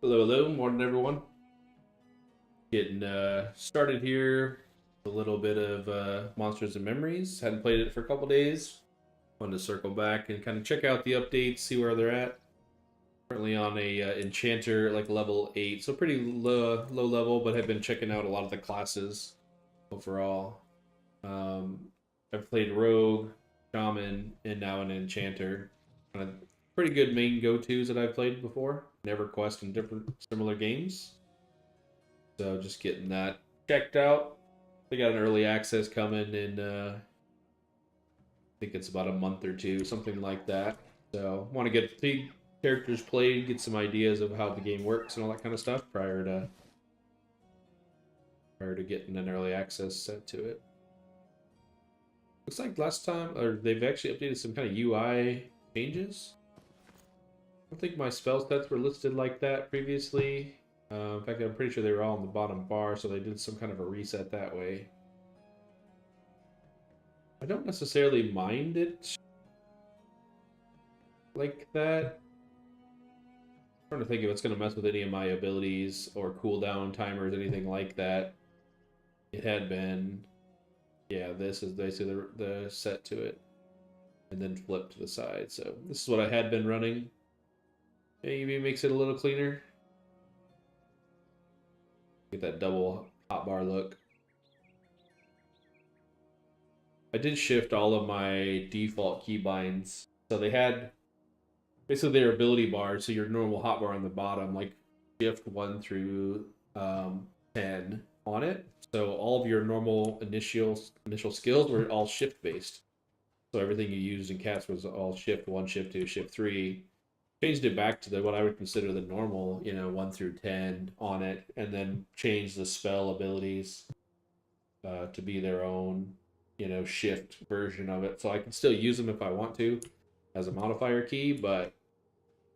Hello, hello, morning everyone. Getting started here. A little bit of Monsters and Memories. Hadn't played it for a couple days. Wanted to circle back and kind of check out the updates, see where they're at. Currently on a Enchanter like level 8, so pretty low level, but have been checking out a lot of the classes overall. I've played Rogue, Shaman, and now an Enchanter. Kind of pretty good main go-tos that I've played before. Never quest in different similar games. So just getting that checked out. They got an early access coming in I think it's about a month or two, something like that. So want to get the characters played, get some ideas of how the game works and all that kind of stuff prior to getting an early access set to it. Looks like last time, or they've actually updated some kind of UI changes. I don't think my spell sets were listed like that previously. In fact, I'm pretty sure they were all on the bottom bar, so they did some kind of a reset that way. I don't necessarily mind it like that. I'm trying to think if it's going to mess with any of my abilities or cooldown timers, anything like that. It had been, yeah, this is basically the set to it. And then flip to the side. So this is what I had been running. Maybe makes it a little cleaner. Get that double hotbar look. I did shift all of my default keybinds. So they had basically their ability bars, so your normal hotbar on the bottom, like shift 1 through 10 on it. So all of your normal initial skills were all shift based. So everything you used in cats was all shift 1, shift 2, shift 3. Changed it back to what I would consider the normal, 1 through 10 on it, and then changed the spell abilities to be their own, shift version of it. So I can still use them if I want to as a modifier key, but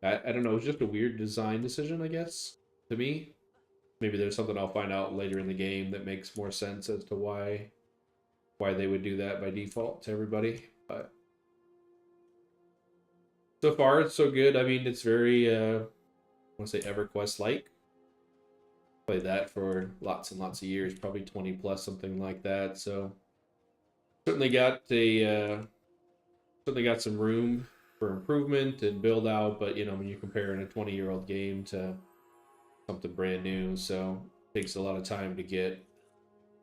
I don't know. It's just a weird design decision, I guess, to me. Maybe there's something I'll find out later in the game that makes more sense as to why they would do that by default to everybody. But so far, it's so good. I mean, it's very, I want to say EverQuest-like. Played that for lots and lots of years, probably 20 plus, something like that. So certainly got some room for improvement and build out. But when you compare in a 20-year-old game to something brand new, so it takes a lot of time to get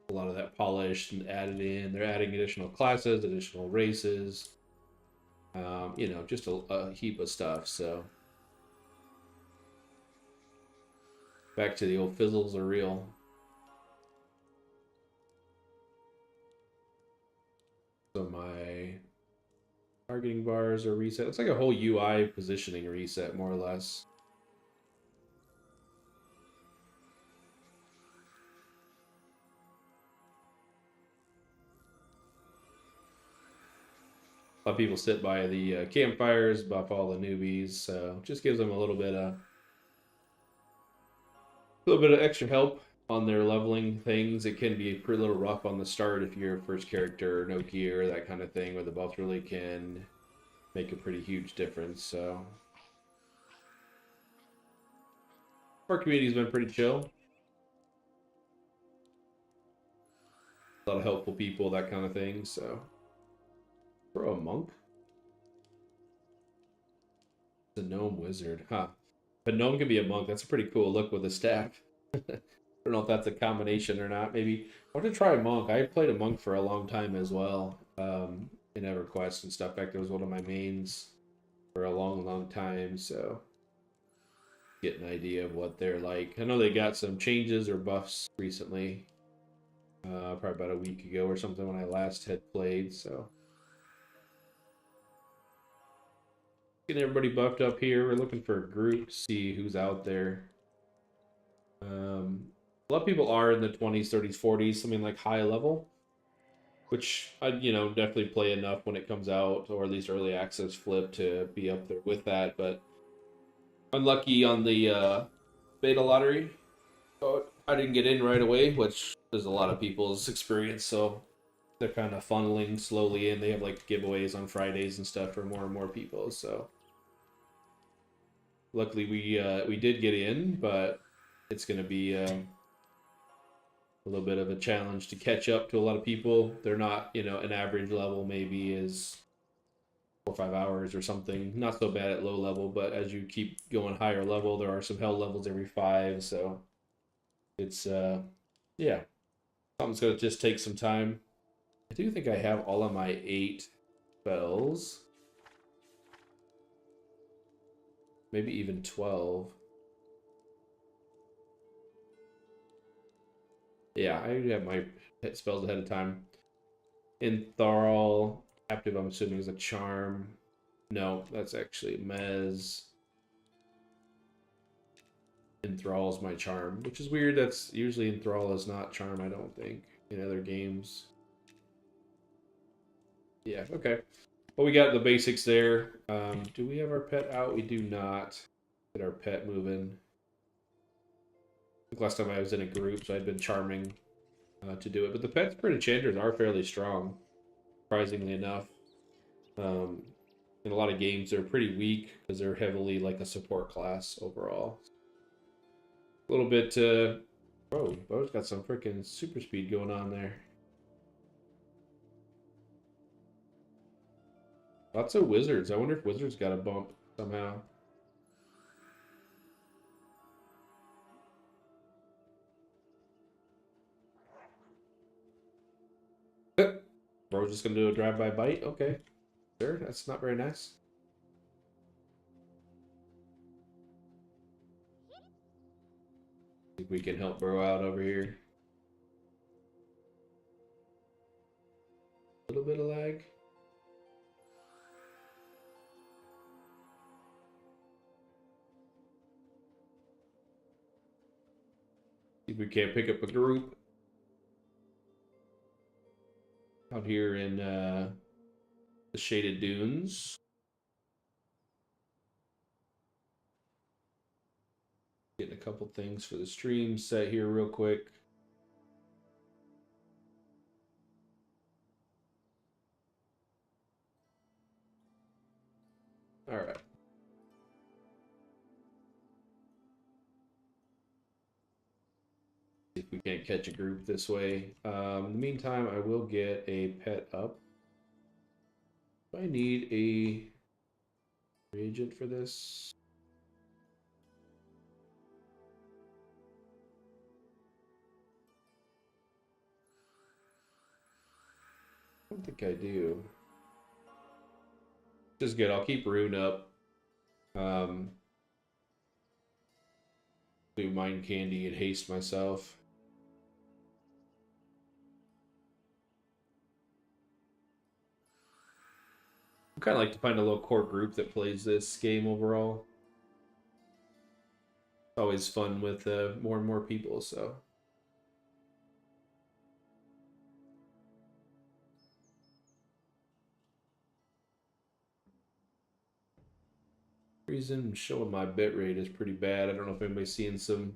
a lot of that polished and added in. They're adding additional classes, additional races. Just a heap of stuff. So back to the old fizzles are real. So my targeting bars are reset. It's like a whole UI positioning reset, more or less. A lot of people sit by the campfires, buff all the newbies, so just gives them a little bit of extra help on their leveling things. It can be a little rough on the start if you're a first character, no gear, that kind of thing, where the buffs really can make a pretty huge difference. So our community's been pretty chill. A lot of helpful people, that kind of thing. So for a monk, the gnome wizard, huh? But gnome can be a monk. That's a pretty cool look with a staff. I don't know if that's a combination or not. Maybe I want to try a monk. I played a monk for a long time as well, in EverQuest and stuff. In fact, it was one of my mains for a long time. So get an idea of what they're like. I know they got some changes or buffs recently, probably about a week ago or something when I last had played. So getting everybody buffed up here. We're looking for a group to see who's out there. A lot of people are in the 20s, 30s, 40s, something like high level, which I, definitely play enough when it comes out, or at least early access flip to be up there with that. But unlucky on the beta lottery. So I didn't get in right away, which is a lot of people's experience. So they're kind of funneling slowly in. They have like giveaways on Fridays and stuff for more and more people. So luckily we did get in, but it's gonna be a little bit of a challenge to catch up to a lot of people. They're not, an average level maybe is 4 or 5 hours or something. Not so bad at low level, but as you keep going higher level, there are some hell levels every 5. So it's yeah, something's gonna just take some time. I do think I have all of my 8 spells, maybe even 12. Yeah, I have my hit spells ahead of time. Enthrall, Captive, I'm assuming is a charm. No, that's actually Mez. Enthrall is my charm, which is weird. That's usually Enthrall is not charm, I don't think, in other games. Yeah, okay. Well, we got the basics there. Do we have our pet out? We do not. Get our pet moving. I think last time I was in a group, so I'd been charming to do it. But the pets for enchanters are fairly strong, surprisingly enough. In a lot of games, they're pretty weak because they're heavily like a support class overall. A little bit. Oh, Bo's got some freaking super speed going on there. Lots of wizards. I wonder if wizards got a bump somehow. Bro's just gonna do a drive-by bite. Okay, sure. That's not very nice. See if we can help Bro out over here. A little bit of lag. See if we can't pick up a group out here in the Shaded Dunes. Getting a couple things for the stream set here real quick. All right. See if we can't catch a group this way. In the meantime, I will get a pet up. Do I need a reagent for this? I don't think I do. Just good. I'll keep Rune up. Do Mind Candy and haste myself. I kind of like to find a little core group that plays this game overall. It's always fun with more and more people, so. Reason showing my bitrate is pretty bad. I don't know if anybody's seeing some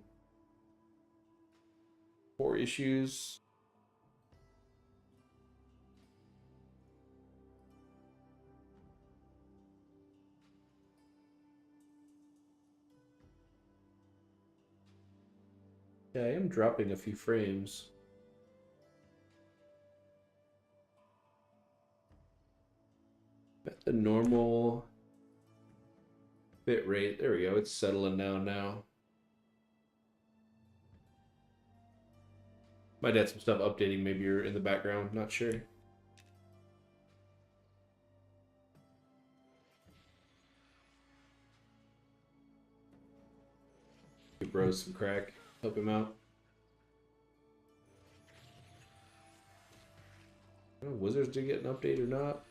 poor issues. Yeah, I am dropping a few frames. At the normal bit rate. There we go. It's settling down now. Might add some stuff updating. Maybe you're in the background. Not sure. Give Bros some crack. Help him out. I don't know, Wizards did get an update or not.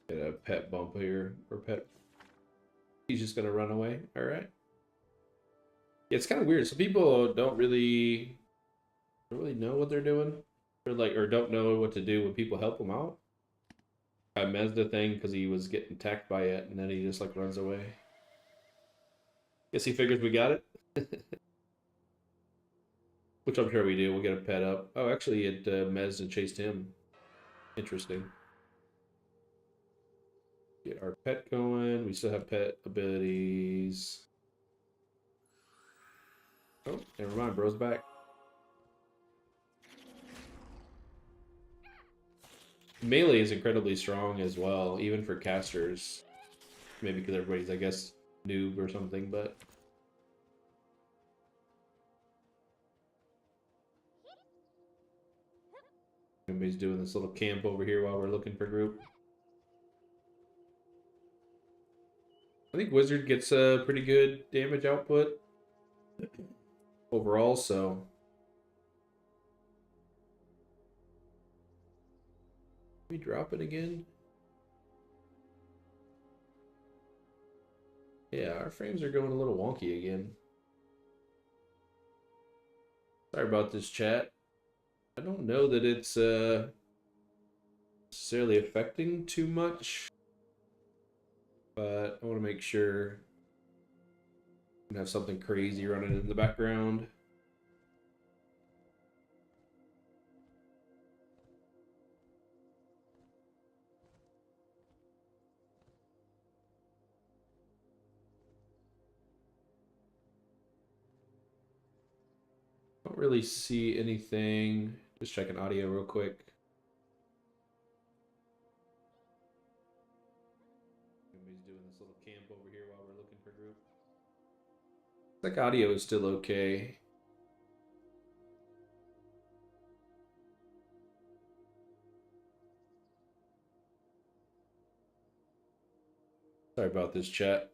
Get a pet bump here, or pet. He's just gonna run away. All right. Yeah, it's kind of weird. Some people don't really know what they're doing, or don't know what to do when people help them out. I mezzed the thing because he was getting attacked by it, and then he just like runs away. Guess he figures we got it, which I'm sure we do. We'll get a pet up. Oh, actually, it mezzed and chased him. Interesting. Get our pet going. We still have pet abilities. Oh, never mind. Bro's back. Melee is incredibly strong as well, even for casters. Maybe because everybody's, I guess, noob or something, but everybody's doing this little camp over here while we're looking for group. I think Wizard gets a pretty good damage output overall, so we drop it again. Yeah, our frames are going a little wonky again. Sorry about this, chat. I don't know that it's necessarily affecting too much, but I want to make sure I don't have something crazy running in the background. Don't really see anything. Just checking audio real quick. Everybody's doing this little camp over here while we're looking for group. Like audio is still okay. Sorry about this, chat.